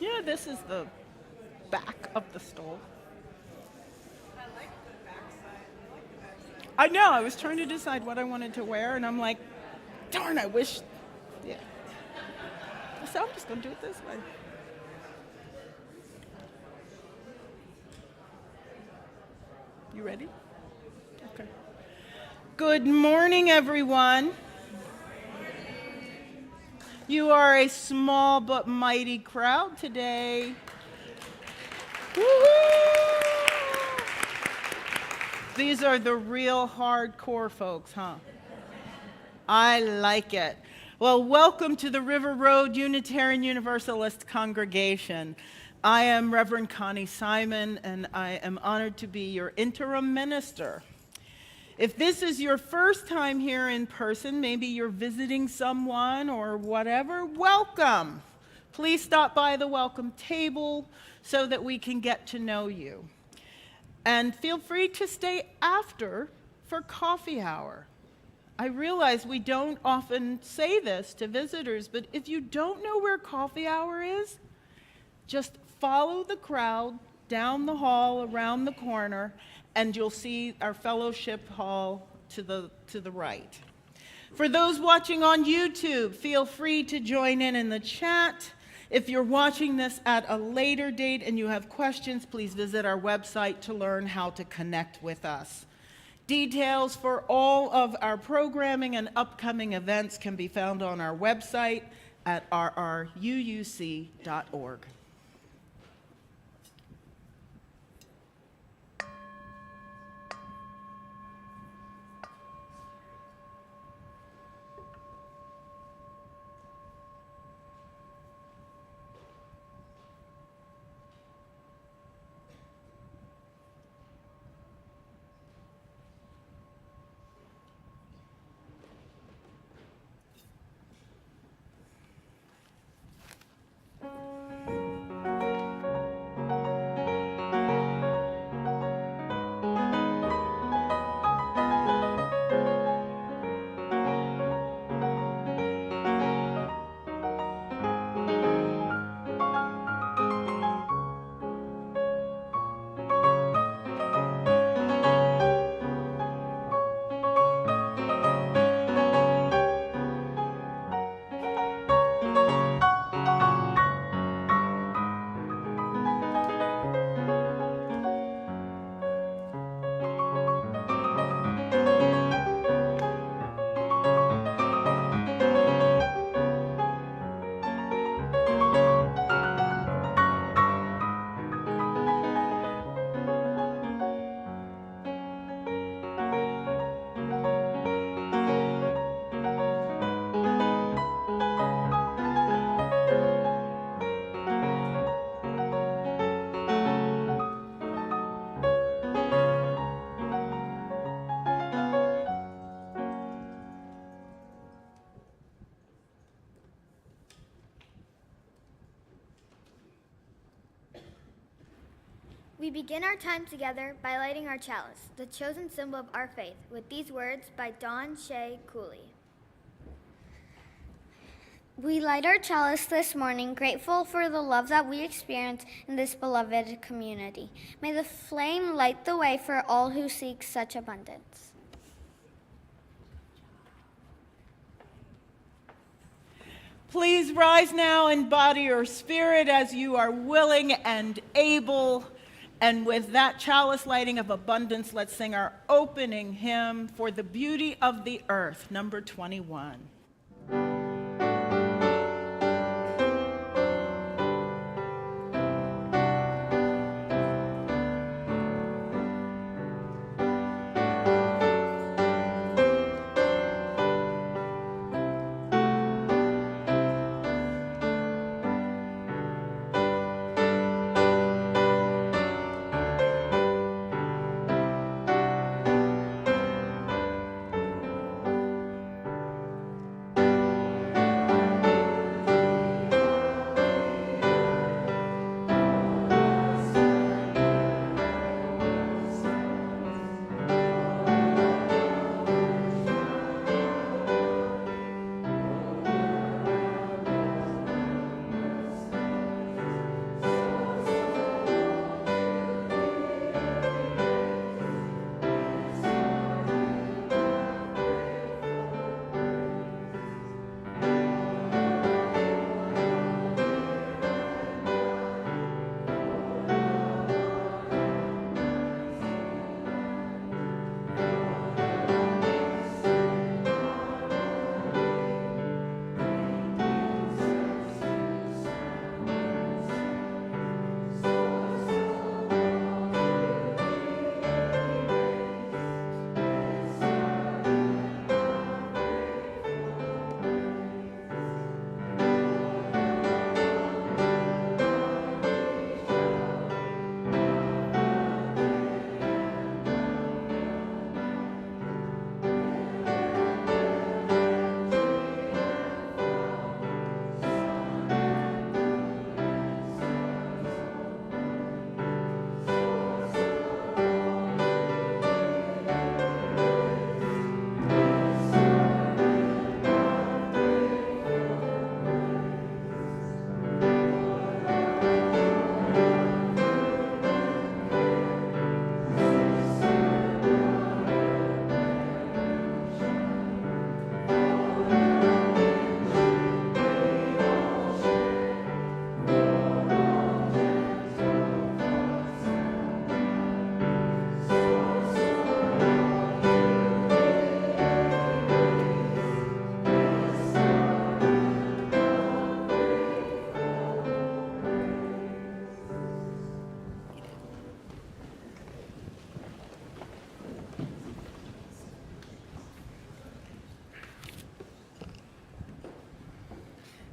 Yeah, this is the back of the stove. I know, I was trying to decide what I wanted to wear, and I'm like, darn, I wish. Yeah. So I'm just going to do it this way. You ready? Okay. Good morning, everyone. You are a small but mighty crowd today. Woo-hoo! These are the real hardcore folks, huh? I like it. Well, welcome to the River Road Unitarian Universalist Congregation. I am Reverend Connie Simon, and I am honored to be your interim minister. If this is your first time here in person, maybe you're visiting someone or whatever, welcome. Please stop by the welcome table so that we can get to know you. And feel free to stay after for coffee hour. I realize we don't often say this to visitors, but if you don't know where coffee hour is, just follow the crowd down the hall around the corner, and you'll see our fellowship hall to the right. For those watching on YouTube, feel free to join in the chat. If you're watching this at a later date and you have questions, please visit our website to learn how to connect with us. Details for all of our programming and upcoming events can be found on our website at rruuc.org. We begin our time together by lighting our chalice, the chosen symbol of our faith, with these words by Don Shea Cooley. We light our chalice this morning, grateful for the love that we experience in this beloved community. May the flame light the way for all who seek such abundance. Please rise now in body or spirit as you are willing and able. And with that chalice lighting of abundance, let's sing our opening hymn, For the Beauty of the Earth, number 21.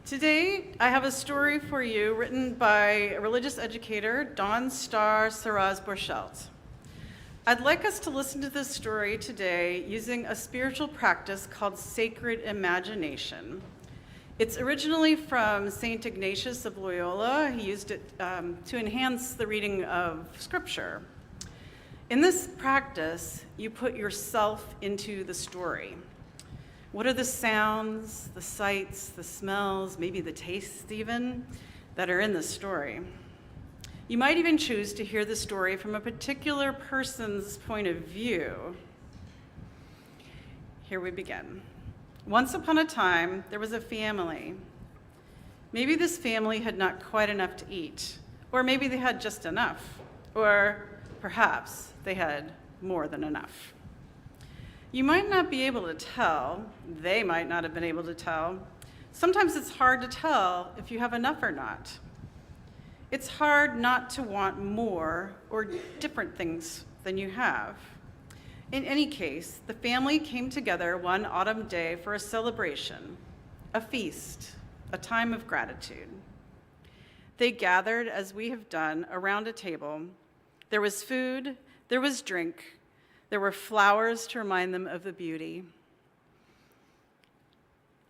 Today, I have a story for you written by religious educator Dawn Star Saraz Borchelt. I'd like us to listen to this story today using a spiritual practice called sacred imagination. It's originally from St. Ignatius of Loyola. He used it to enhance the reading of scripture. In this practice, you put yourself into the story. What are the sounds, the sights, the smells, maybe the tastes even, that are in the story? You might even choose to hear the story from a particular person's point of view. Here we begin. Once upon a time, there was a family. Maybe this family had not quite enough to eat, or maybe they had just enough, or perhaps they had more than enough. You might not be able to tell, they might not have been able to tell. Sometimes it's hard to tell if you have enough or not. It's hard not to want more or different things than you have. In any case, the family came together one autumn day for a celebration, a feast, a time of gratitude. They gathered, as we have done, around a table. There was food, there was drink, there were flowers to remind them of the beauty.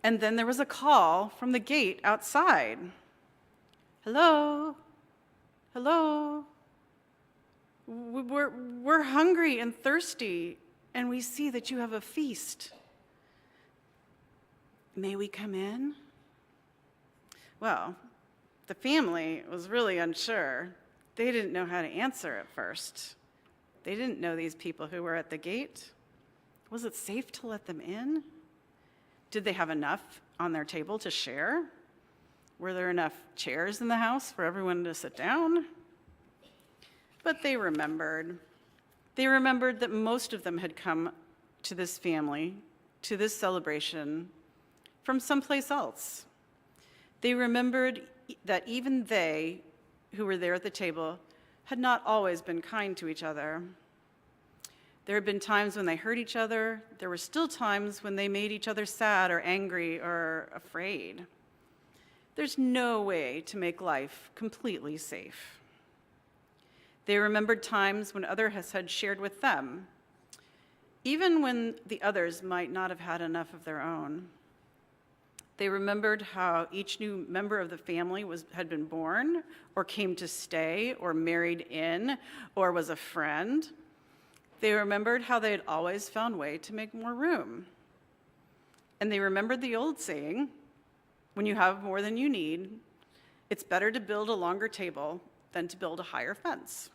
And then there was a call from the gate outside. Hello? Hello? We're hungry and thirsty, and we see that you have a feast. May we come in? Well, the family was really unsure. They didn't know how to answer at first. They didn't know these people who were at the gate. Was it safe to let them in? Did they have enough on their table to share? Were there enough chairs in the house for everyone to sit down? But they remembered. They remembered that most of them had come to this family, to this celebration, from someplace else. They remembered that even they, who were there at the table, had not always been kind to each other. There had been times when they hurt each other. There were still times when they made each other sad or angry or afraid. There's no way to make life completely safe. They remembered times when others had shared with them, even when the others might not have had enough of their own. They remembered how each new member of the family had been born, or came to stay, or married in, or was a friend. They remembered how they had always found a way to make more room. And they remembered the old saying, when you have more than you need, it's better to build a longer table than to build a higher fence.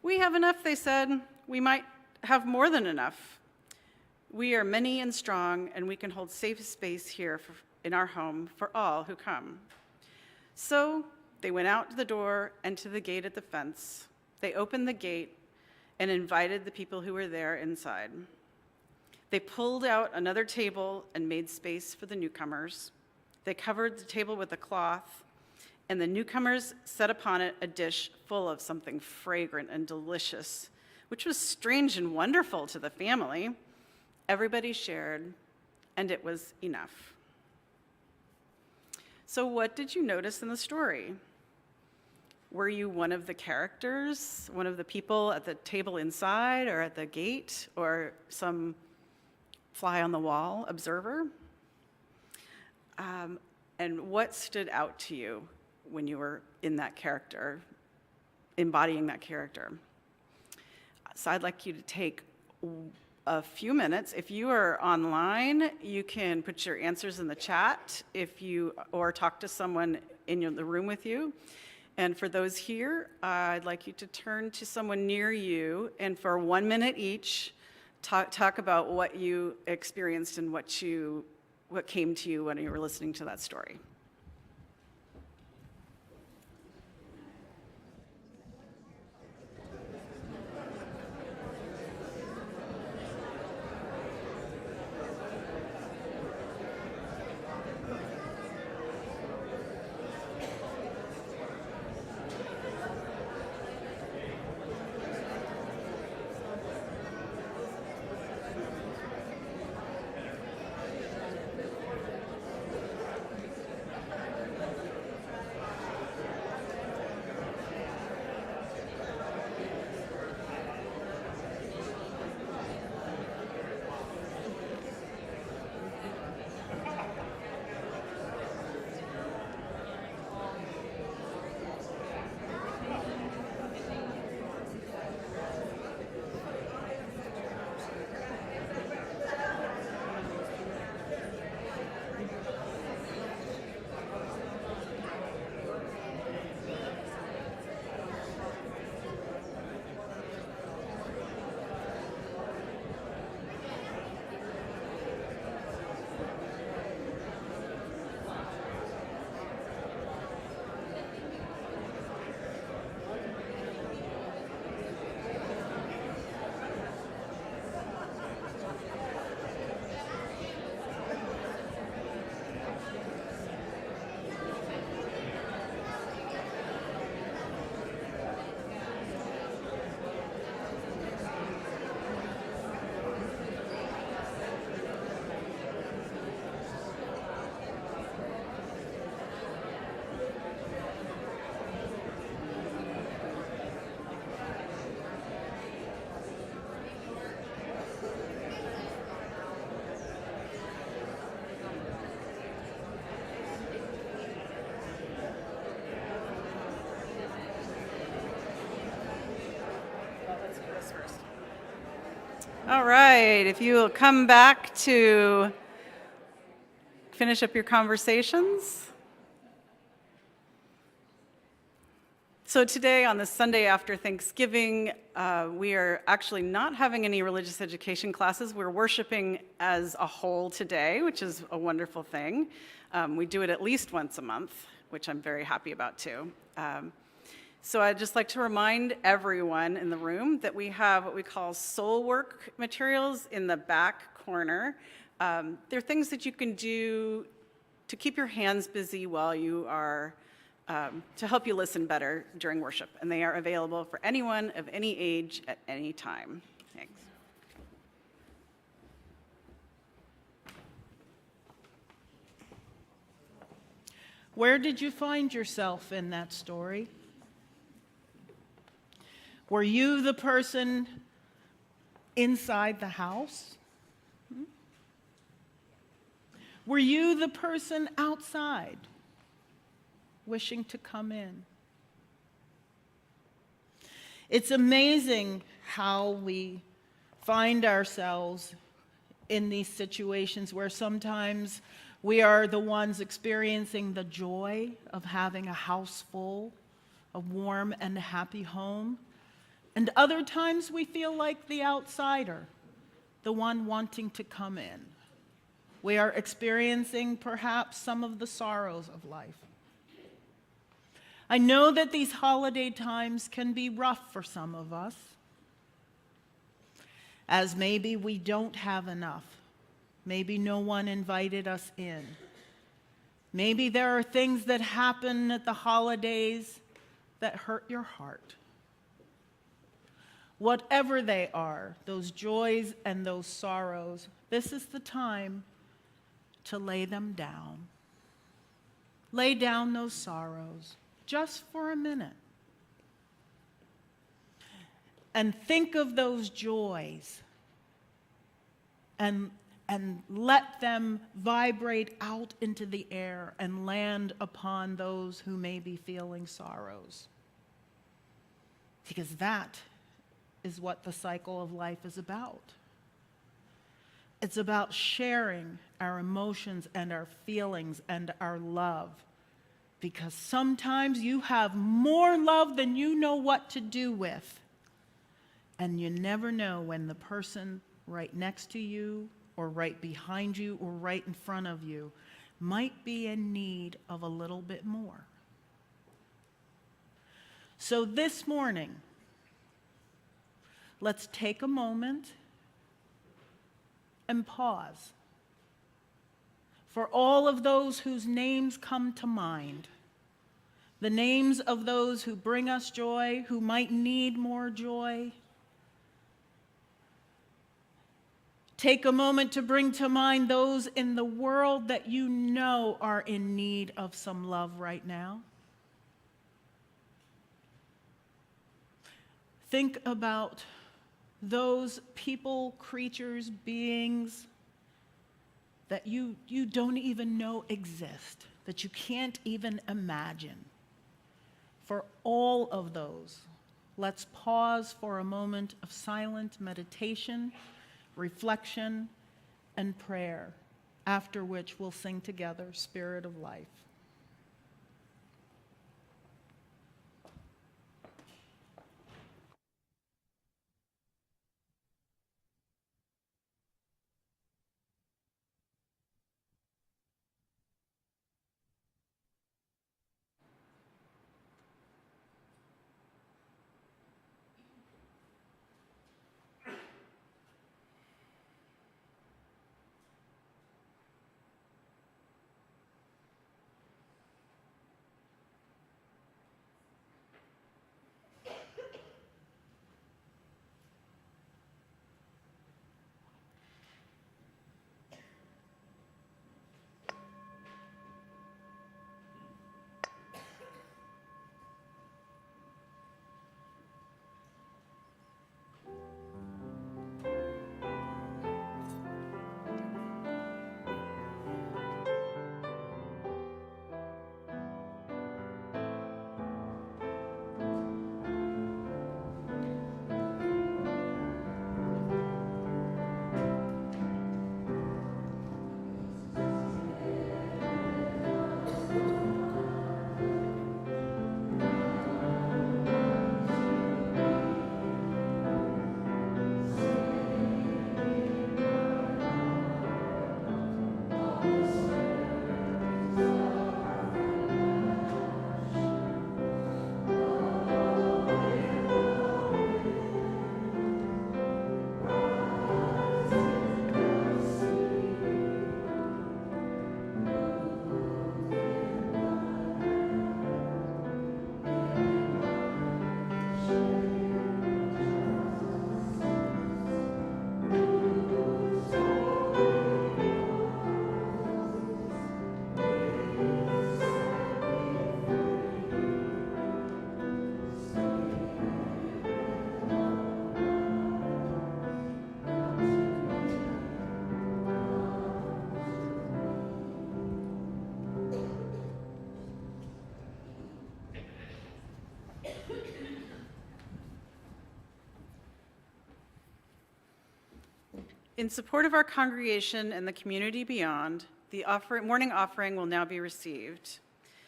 We have enough, they said. We might have more than enough. We are many and strong, and we can hold safe space here in our home for all who come. So they went out to the door and to the gate at the fence. They opened the gate and invited the people who were there inside. They pulled out another table and made space for the newcomers. They covered the table with a cloth, and the newcomers set upon it a dish full of something fragrant and delicious, which was strange and wonderful to the family. Everybody shared, and it was enough. So what did you notice in the story? Were you one of the characters, one of the people at the table inside or at the gate, or some fly-on-the-wall observer? And what stood out to you when you were in that character, embodying that character? So I'd like you to take a few minutes. If you are online, you can put your answers in the chat or talk to someone in the room with you. And for those here, I'd like you to turn to someone near you, and for 1 minute each, talk about what you experienced and what came to you when you were listening to that story. All right, if you will come back to finish up your conversations. So today, on the Sunday after Thanksgiving, we are actually not having any religious education classes. We're worshiping as a whole today, which is a wonderful thing. We do it at least once a month, which I'm very happy about too. So I'd just like to remind everyone in the room that we have what we call soul work materials in the back corner. They're things that you can do to keep your hands busy while you are, to help you listen better during worship. And they are available for anyone of any age at any time. Thanks. Where did you find yourself in that story? Were you the person inside the house? Were you the person outside wishing to come in? It's amazing how we find ourselves in these situations where sometimes we are the ones experiencing the joy of having a house full, a warm and happy home. And other times we feel like the outsider, the one wanting to come in. We are experiencing perhaps some of the sorrows of life. I know that these holiday times can be rough for some of us, as maybe we don't have enough. Maybe no one invited us in. Maybe there are things that happen at the holidays that hurt your heart. Whatever they are, those joys and those sorrows, this is the time to lay them down. Lay down those sorrows just for a minute. And think of those joys and let them vibrate out into the air and land upon those who may be feeling sorrows. Because that is what the cycle of life is about. It's about sharing our emotions and our feelings and our love. Because sometimes you have more love than you know what to do with. And you never know when the person right next to you or right behind you or right in front of you might be in need of a little bit more. So this morning, let's take a moment and pause. For all of those whose names come to mind, the names of those who bring us joy, who might need more joy. Take a moment to bring to mind those in the world that you know are in need of some love right now. Think about those people, creatures, beings that you don't even know exist, that you can't even imagine. For all of those, let's pause for a moment of silent meditation, reflection, and prayer, after which we'll sing together, Spirit of Life. In support of our congregation and the community beyond, the morning offering will now be received.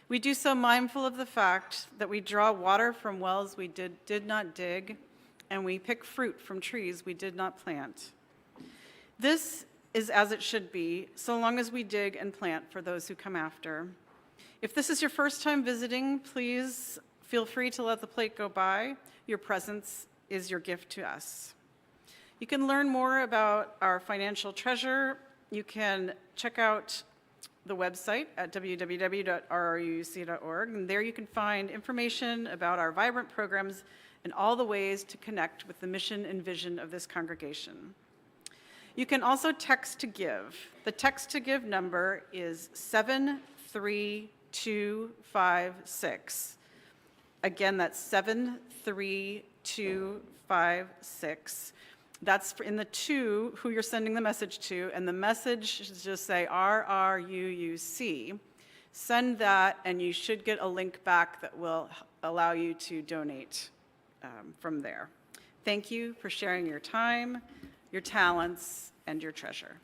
We do so mindful of the fact that we draw water from wells we did not dig, and we pick fruit from trees we did not plant. This is as it should be, so long as we dig and plant for those who come after. If this is your first time visiting, please feel free to let the plate go by. Your presence is your gift to us. You can learn more about our financial treasure. You can check out the website at www.rruc.org, and there you can find information about our vibrant programs and all the ways to connect with the mission and vision of this congregation. You can also text to give. The text to give number is 73256. Again, that's 73256. That's in the to who you're sending the message to, and the message should just say RRUUC. Send that, and you should get a link back that will allow you to donate from there. Thank you for sharing your time, your talents, and your treasure.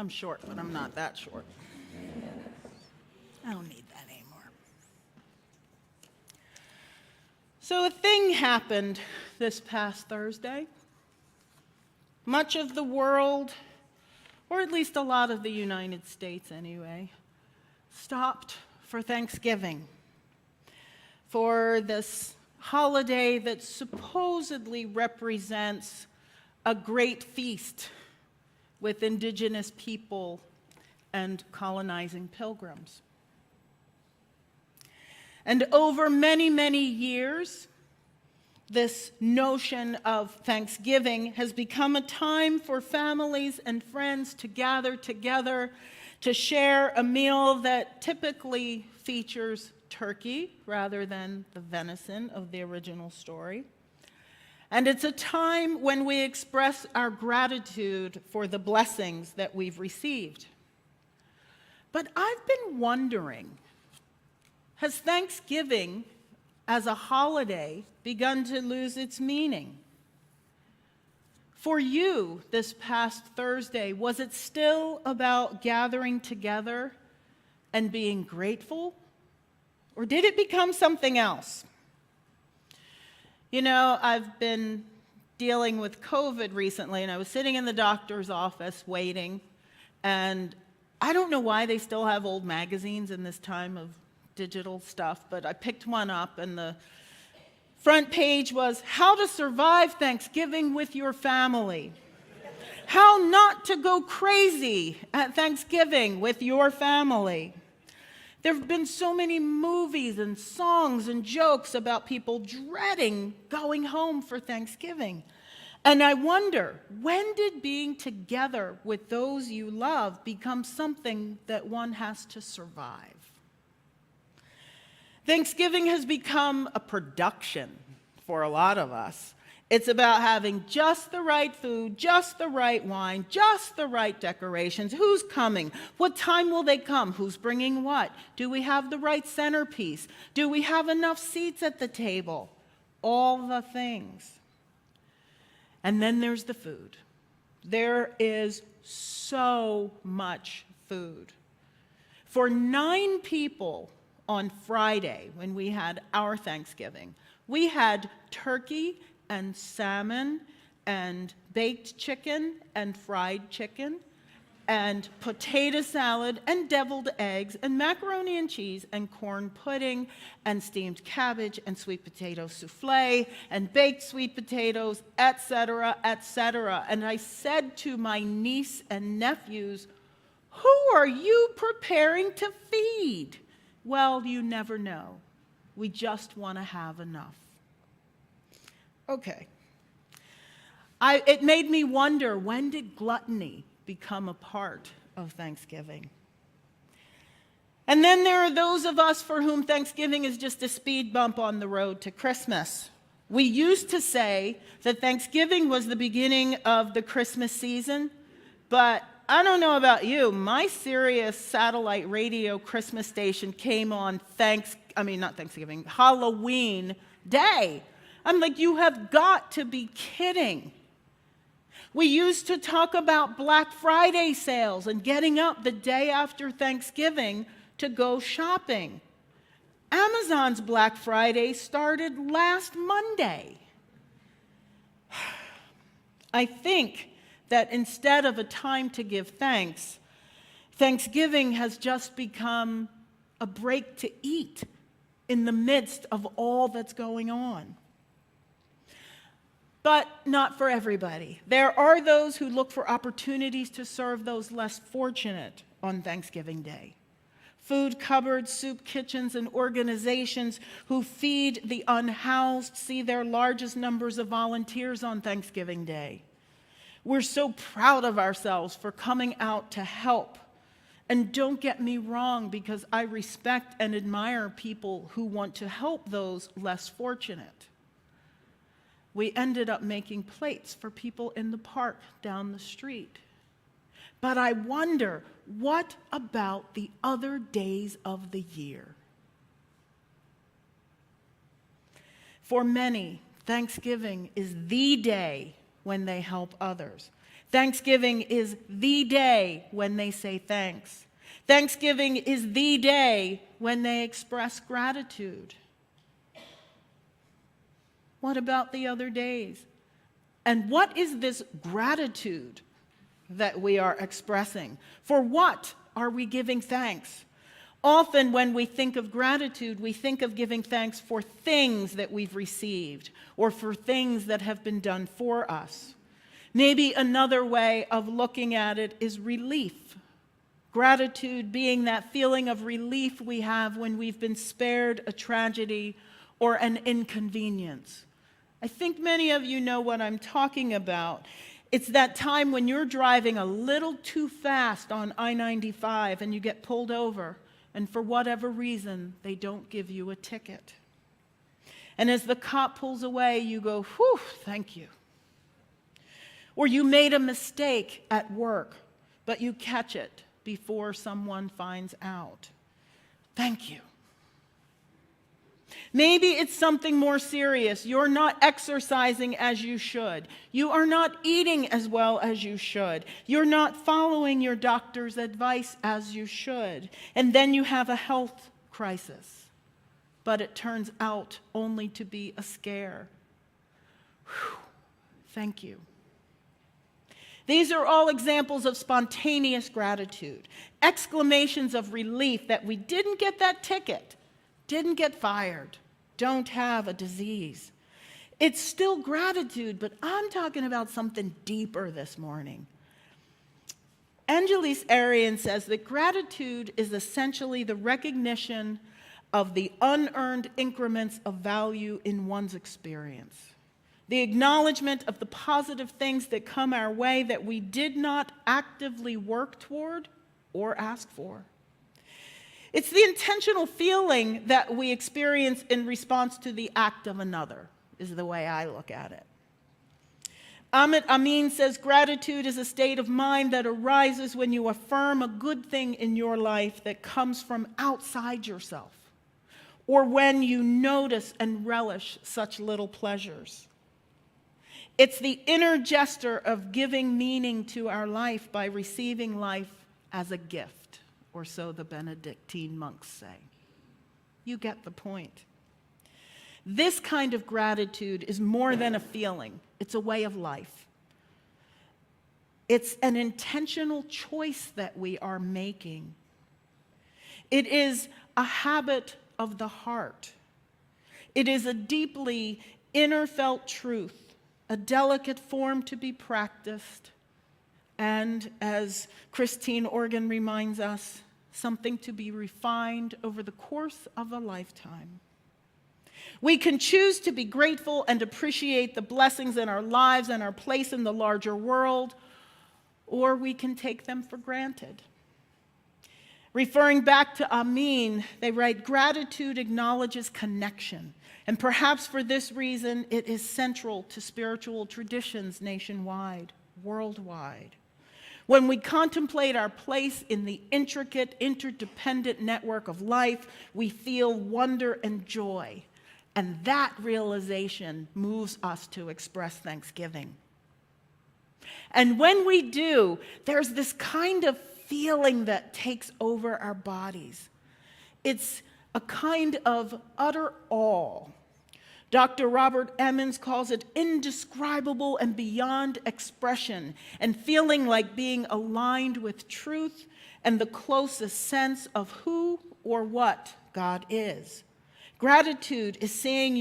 I'm short, but I'm not that short. I don't need that anymore. So a thing happened this past Thursday. Much of the world, or at least a lot of the United States anyway, stopped for Thanksgiving, for this holiday that supposedly represents a great feast with indigenous people and colonizing pilgrims. And over many, many years, this notion of Thanksgiving has become a time for families and friends to gather together to share a meal that typically features turkey rather than the venison of the original story. And it's a time when we express our gratitude for the blessings that we've received. But I've been wondering, has Thanksgiving as a holiday begun to lose its meaning? For you this past Thursday, was it still about gathering together and being grateful? Or did it become something else? You know, I've been dealing with COVID recently, and I was sitting in the doctor's office waiting, and I don't know why they still have old magazines in this time of digital stuff, but I picked one up, and the front page was How to Survive Thanksgiving with Your Family. How not to go crazy at Thanksgiving with your family. There have been so many movies and songs and jokes about people dreading going home for Thanksgiving. And I wonder, when did being together with those you love become something that one has to survive? Thanksgiving has become a production for a lot of us. It's about having just the right food, just the right wine, just the right decorations. Who's coming? What time will they come? Who's bringing what? Do we have the right centerpiece? Do we have enough seats at the table? All the things. And then there's the food. There is so much food. For 9 people on Friday, when we had our Thanksgiving, we had turkey and salmon and baked chicken and fried chicken and potato salad and deviled eggs and macaroni and cheese and corn pudding and steamed cabbage and sweet potato souffle and baked sweet potatoes, etc., etc. And I said to my niece and nephews, "Who are you preparing to feed?" Well, you never know. We just want to have enough. Okay. It made me wonder, when did gluttony become a part of Thanksgiving? And then there are those of us for whom Thanksgiving is just a speed bump on the road to Christmas. We used to say that Thanksgiving was the beginning of the Christmas season, but I don't know about you, my Sirius satellite radio Christmas station came on Halloween Day. I'm like, you have got to be kidding. We used to talk about Black Friday sales and getting up the day after Thanksgiving to go shopping. Amazon's Black Friday started last Monday. I think that instead of a time to give thanks, Thanksgiving has just become a break to eat in the midst of all that's going on. But not for everybody. There are those who look for opportunities to serve those less fortunate on Thanksgiving Day. Food cupboards, soup kitchens, and organizations who feed the unhoused see their largest numbers of volunteers on Thanksgiving Day. We're so proud of ourselves for coming out to help. And don't get me wrong, because I respect and admire people who want to help those less fortunate. We ended up making plates for people in the park down the street. But I wonder, what about the other days of the year? For many, Thanksgiving is the day when they help others. Thanksgiving is the day when they say thanks. Thanksgiving is the day when they express gratitude. What about the other days? And what is this gratitude that we are expressing? For what are we giving thanks? Often when we think of gratitude, we think of giving thanks for things that we've received or for things that have been done for us. Maybe another way of looking at it is relief. Gratitude being that feeling of relief we have when we've been spared a tragedy or an inconvenience. I think many of you know what I'm talking about. It's that time when you're driving a little too fast on I-95 and you get pulled over, and for whatever reason, they don't give you a ticket. And as the cop pulls away, you go, whew, thank you. Or you made a mistake at work, but you catch it before someone finds out. Thank you. Maybe it's something more serious. You're not exercising as you should. You are not eating as well as you should. You're not following your doctor's advice as you should. And then you have a health crisis. But it turns out only to be a scare. Whew. Thank you. These are all examples of spontaneous gratitude, exclamations of relief that we didn't get that ticket, didn't get fired, don't have a disease. It's still gratitude, but I'm talking about something deeper this morning. Angeles Arrien says that gratitude is essentially the recognition of the unearned increments of value in one's experience. The acknowledgement of the positive things that come our way that we did not actively work toward or ask for. It's the intentional feeling that we experience in response to the act of another, is the way I look at it. Amit Amin says gratitude is a state of mind that arises when you affirm a good thing in your life that comes from outside yourself, or when you notice and relish such little pleasures. It's the inner gesture of giving meaning to our life by receiving life as a gift, or so the Benedictine monks say. You get the point. This kind of gratitude is more than a feeling. It's a way of life. It's an intentional choice that we are making. It is a habit of the heart. It is a deeply inner felt truth, a delicate form to be practiced, and, as Christine Organ reminds us, something to be refined over the course of a lifetime. We can choose to be grateful and appreciate the blessings in our lives and our place in the larger world, or we can take them for granted. Referring back to Amin, they write, gratitude acknowledges connection, and perhaps for this reason, it is central to spiritual traditions nationwide, worldwide. When we contemplate our place in the intricate, interdependent network of life, we feel wonder and joy, and that realization moves us to express thanksgiving. And when we do, there's this kind of feeling that takes over our bodies. It's a kind of utter awe. Dr. Robert Emmons calls it indescribable and beyond expression, and feeling like being aligned with truth and the closest sense of who or what God is. Gratitude is seeing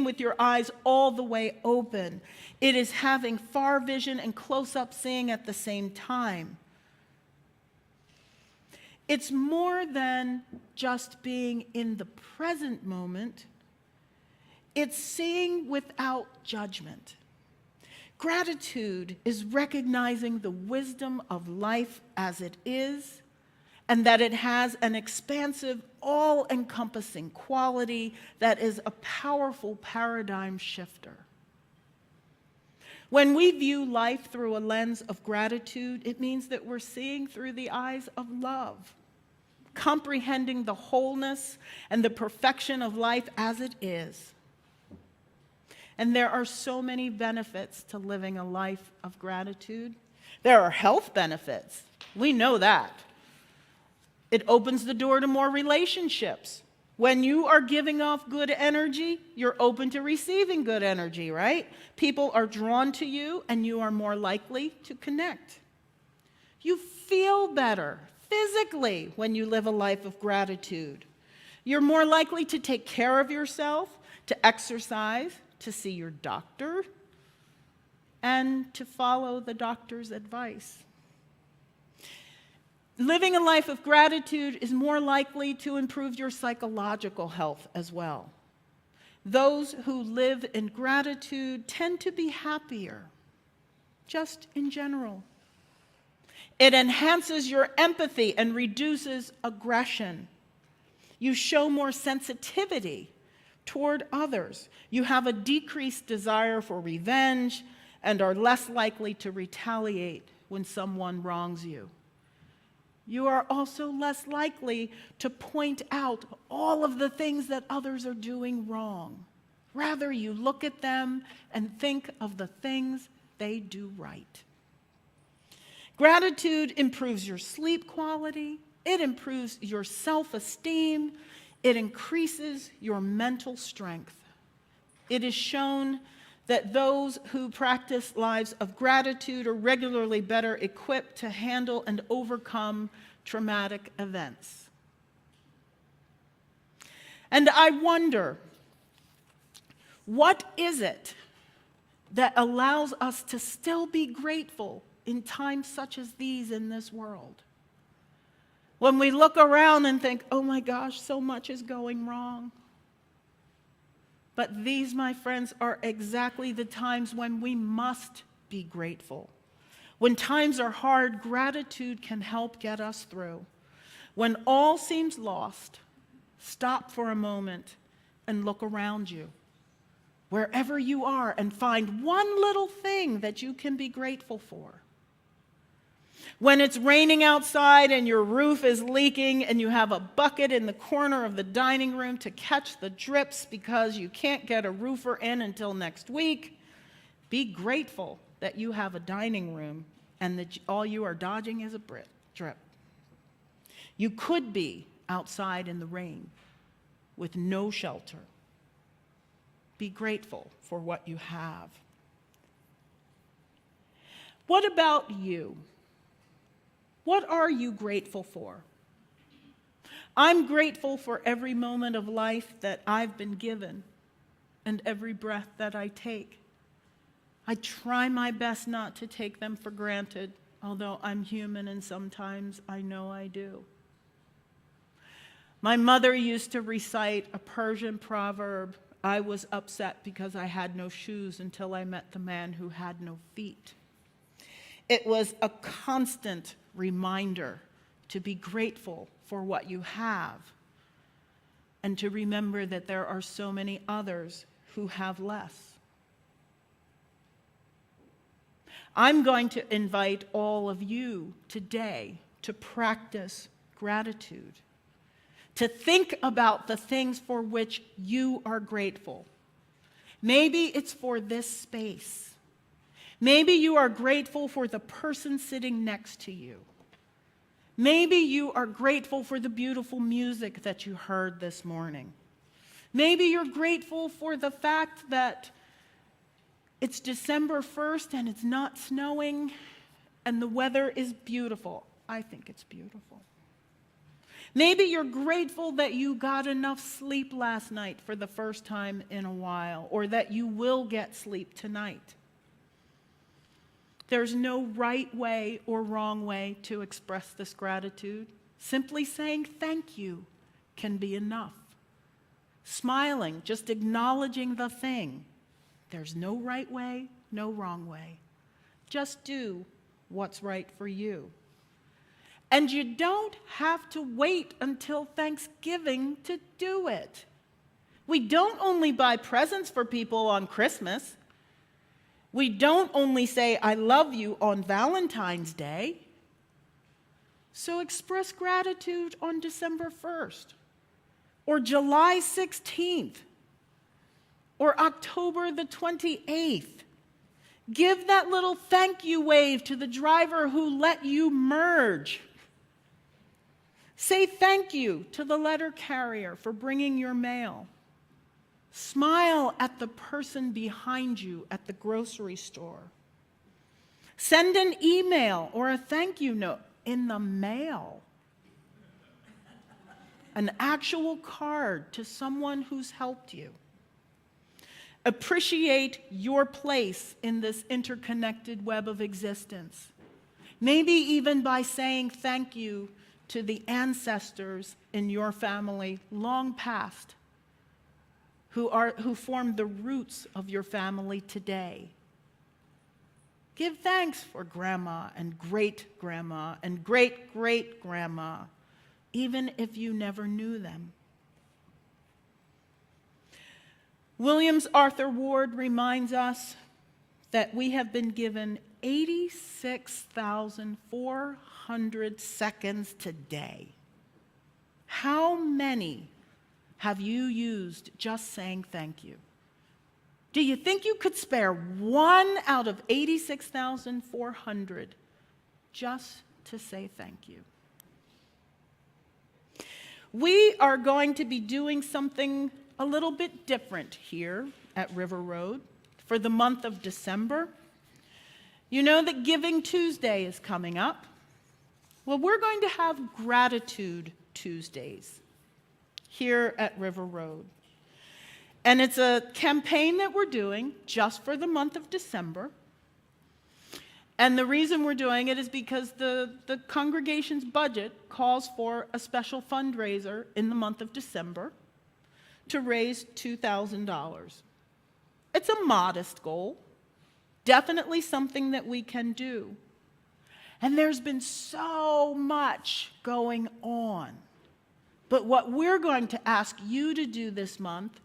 with your eyes all the way open. It is having far vision and close-up seeing at the same time. It's more than just being in the present moment. It's seeing without judgment. Gratitude is recognizing the wisdom of life as it is, and that it has an expansive, all-encompassing quality that is a powerful paradigm shifter. When we view life through a lens of gratitude, it means that we're seeing through the eyes of love, comprehending the wholeness and the perfection of life as it is. And there are so many benefits to living a life of gratitude. There are health benefits. We know that. It opens the door to more relationships. When you are giving off good energy, you're open to receiving good energy, right? People are drawn to you, and you are more likely to connect. You feel better physically when you live a life of gratitude. You're more likely to take care of yourself, to exercise, to see your doctor, and to follow the doctor's advice. Living a life of gratitude is more likely to improve your psychological health as well. Those who live in gratitude tend to be happier, just in general. It enhances your empathy and reduces aggression. You show more sensitivity toward others. You have a decreased desire for revenge and are less likely to retaliate when someone wrongs you. You are also less likely to point out all of the things that others are doing wrong. Rather, you look at them and think of the things they do right. Gratitude improves your sleep quality. It improves your self-esteem. It increases your mental strength. It is shown that those who practice lives of gratitude are regularly better equipped to handle and overcome traumatic events. And I wonder, what is it that allows us to still be grateful in times such as these in this world? When we look around and think, oh my gosh, so much is going wrong. But these, my friends, are exactly the times when we must be grateful. When times are hard, gratitude can help get us through. When all seems lost, stop for a moment and look around you, wherever you are, and find one little thing that you can be grateful for. When it's raining outside and your roof is leaking and you have a bucket in the corner of the dining room to catch the drips because you can't get a roofer in until next week, be grateful that you have a dining room and that all you are dodging is a drip. You could be outside in the rain with no shelter. Be grateful for what you have. What about you? What are you grateful for? I'm grateful for every moment of life that I've been given and every breath that I take. I try my best not to take them for granted, although I'm human and sometimes I know I do. My mother used to recite a Persian proverb, I was upset because I had no shoes until I met the man who had no feet. It was a constant reminder to be grateful for what you have and to remember that there are so many others who have less. I'm going to invite all of you today to practice gratitude, to think about the things for which you are grateful. Maybe it's for this space. Maybe you are grateful for the person sitting next to you. Maybe you are grateful for the beautiful music that you heard this morning. Maybe you're grateful for the fact that it's December 1st and it's not snowing and the weather is beautiful. I think it's beautiful. Maybe you're grateful that you got enough sleep last night for the first time in a while, or that you will get sleep tonight. There's no right way or wrong way to express this gratitude. Simply saying thank you can be enough. Smiling, just acknowledging the thing. There's no right way, no wrong way. Just do what's right for you. And you don't have to wait until Thanksgiving to do it. We don't only buy presents for people on Christmas. We don't only say, I love you on Valentine's Day. So express gratitude on December 1st or July 16th or October the 28th. Give that little thank you wave to the driver who let you merge. Say thank you to the letter carrier for bringing your mail. Smile at the person behind you at the grocery store. Send an email or a thank you note in the mail. An actual card to someone who's helped you. Appreciate your place in this interconnected web of existence. Maybe even by saying thank you to the ancestors in your family long past who formed the roots of your family today. Give thanks for grandma and great-grandma and great-great-grandma, even if you never knew them. Williams Arthur Ward reminds us that we have been given 86,400 seconds today. How many have you used just saying thank you? Do you think you could spare 1 out of 86,400 just to say thank you? We are going to be doing something a little bit different here at River Road for the month of December. You know that Giving Tuesday is coming up. Well, we're going to have Gratitude Tuesdays here at River Road. And it's a campaign that we're doing just for the month of December. And the reason we're doing it is because the congregation's budget calls for a special fundraiser in the month of December to raise $2,000. It's a modest goal, definitely something that we can do. And there's been so much going on. But what we're going to ask you to do this month,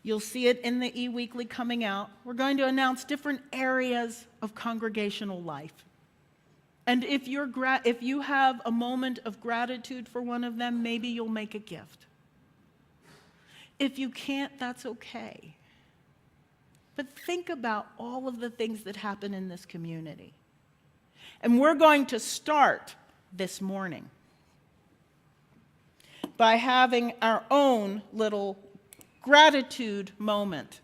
you'll see it in the e-weekly coming out, we're going to announce different areas of congregational life. And if you have a moment of gratitude for one of them, maybe you'll make a gift. If you can't, that's okay. But think about all of the things that happen in this community. And we're going to start this morning by having our own little gratitude moment.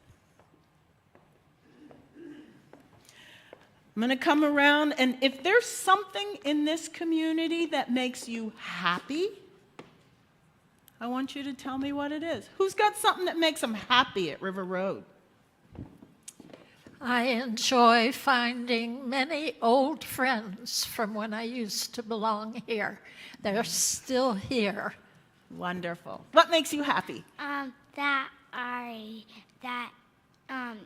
I'm going to come around, and if there's something in this community that makes you happy, I want you to tell me what it is. Who's got something that makes them happy at River Road? I enjoy finding many old friends from when I used to belong here. They're still here. Wonderful. What makes you happy? That RE,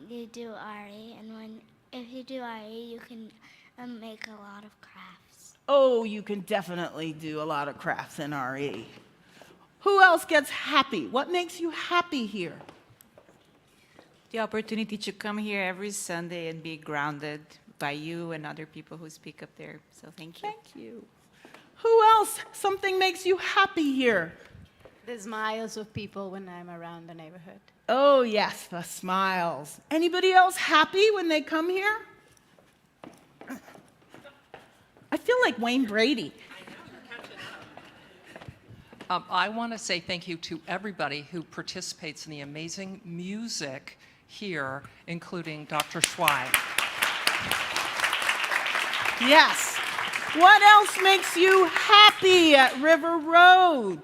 you do RE, and if you do RE, you can make a lot of crafts. Oh, you can definitely do a lot of crafts in RE. Who else gets happy? What makes you happy here? The opportunity to come here every Sunday and be grounded by you and other people who speak up there. So thank you. Thank you. Who else? Something makes you happy here? The smiles of people when I'm around the neighborhood. Oh, yes, the smiles. Anybody else happy when they come here? I feel like Wayne Brady. I want to say thank you to everybody who participates in the amazing music here, including Dr. Schweig. Yes. What else makes you happy at River Road?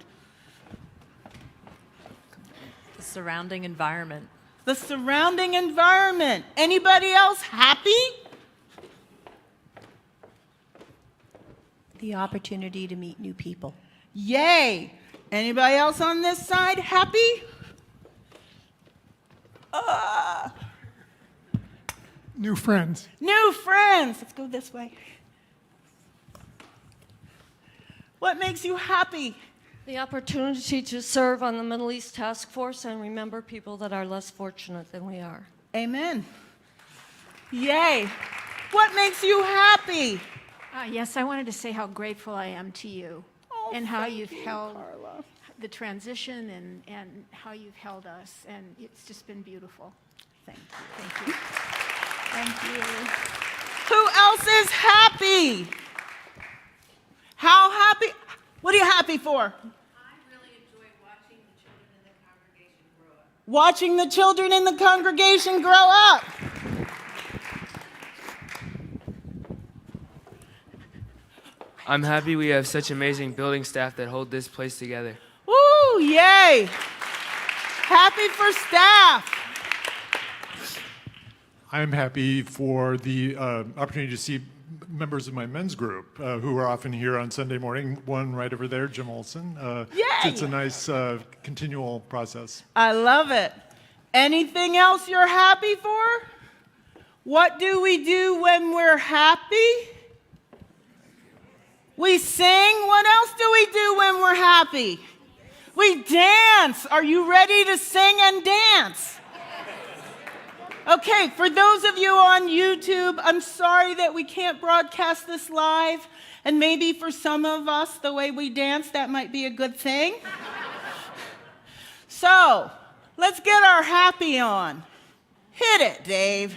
The surrounding environment. The surrounding environment. Anybody else happy? The opportunity to meet new people. Yay. Anybody else on this side happy? New friends. New friends. Let's go this way. What makes you happy? The opportunity to serve on the Middle East Task Force and remember people that are less fortunate than we are. Amen. Yay. What makes you happy? Yes, I wanted to say how grateful I am to you and how you've held the transition and how you've held us, and it's just been beautiful. Thank you. Thank you. Thank you. Who else is happy? How happy? What are you happy for? I really enjoy watching the children in the congregation grow up. Watching the children in the congregation grow up. I'm happy we have such amazing building staff that hold this place together. Woo, yay. Happy for staff. I'm happy for the opportunity to see members of my men's group who are often here on Sunday morning. One right over there, Jim Olson. Yay! It's a nice continual process. I love it. Anything else you're happy for? What do we do when we're happy? We sing. What else do we do when we're happy? We dance. Are you ready to sing and dance? Okay, for those of you on YouTube, I'm sorry that we can't broadcast this live. And maybe for some of us, the way we dance, that might be a good thing. So, let's get our happy on. Hit it, Dave.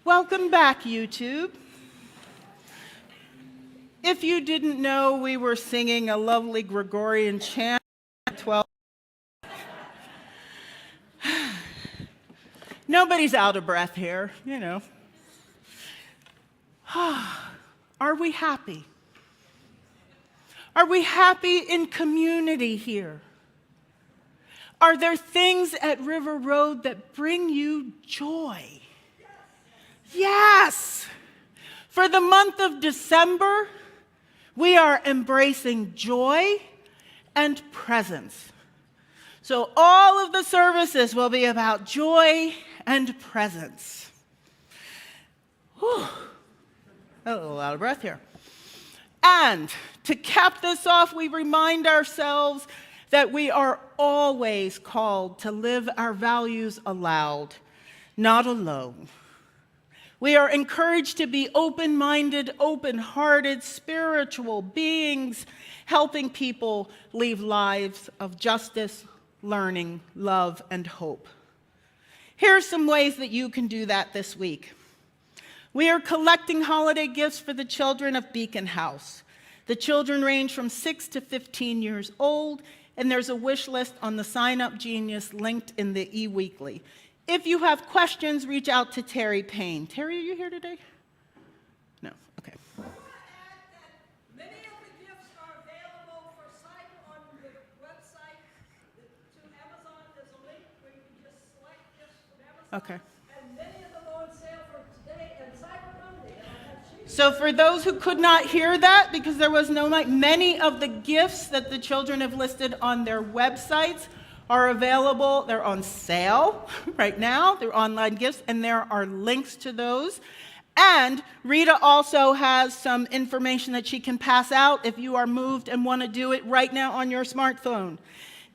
Welcome back, YouTube. If you didn't know, we were singing a lovely Gregorian chant at 12. Nobody's out of breath here, you know. Are we happy? Are we happy in community here? Are there things at River Road that bring you joy? Yes! For the month of December, we are embracing joy and presence. So all of the services will be about joy and presence. Whew. A little out of breath here. And to cap this off, we remind ourselves that we are always called to live our values aloud, not alone. We are encouraged to be open-minded, open-hearted, spiritual beings, helping people live lives of justice, learning, love, and hope. Here are some ways that you can do that this week. We are collecting holiday gifts for the children of Beacon House. The children range from 6 to 15 years old, and there's a wish list on the Sign Up Genius linked in the e-weekly. If you have questions, reach out to Terry Payne. Terry, are you here today? No, okay. Many of the gifts are available for sight on the website. To Amazon, there's a link where you can just select gifts from Amazon. Okay. And many of them are on sale for today and Cyber Monday. So for those who could not hear that because there was no mic, many of the gifts that the children have listed on their websites are available. They're on sale right now. They're online gifts, and there are links to those. And Rita also has some information that she can pass out if you are moved and want to do it right now on your smartphone.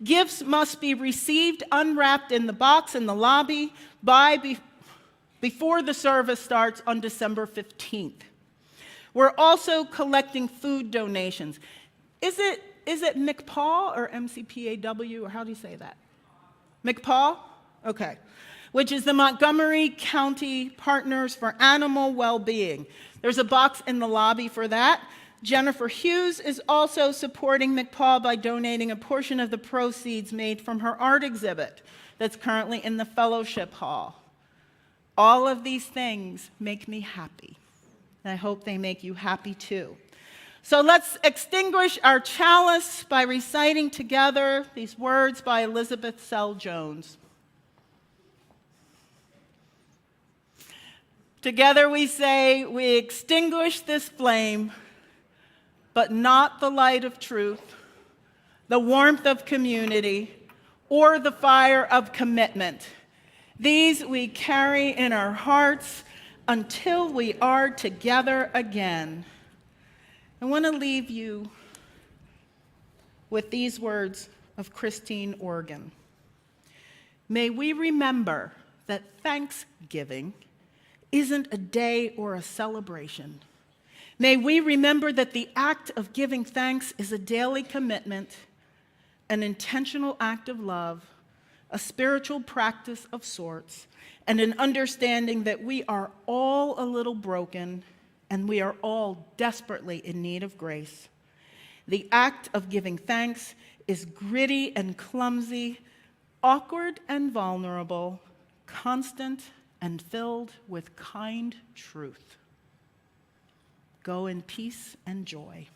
Gifts must be received unwrapped in the box in the lobby before the service starts on December 15th. We're also collecting food donations. Is it McPaw or MCPAW, or how do you say that? McPaw? Okay. Which is the Montgomery County Partners for Animal Well-Being. There's a box in the lobby for that. Jennifer Hughes is also supporting McPaw by donating a portion of the proceeds made from her art exhibit that's currently in the fellowship hall. All of these things make me happy, and I hope they make you happy too. So let's extinguish our chalice by reciting together these words by Elizabeth Sell Jones. Together we say, we extinguish this flame, but not the light of truth, the warmth of community, or the fire of commitment. These we carry in our hearts until we are together again. I want to leave you with these words of Christine Organ. May we remember that Thanksgiving isn't a day or a celebration. May we remember that the act of giving thanks is a daily commitment, an intentional act of love, a spiritual practice of sorts, and an understanding that we are all a little broken and we are all desperately in need of grace. The act of giving thanks is gritty and clumsy, awkward and vulnerable, constant and filled with kind truth. Go in peace and joy.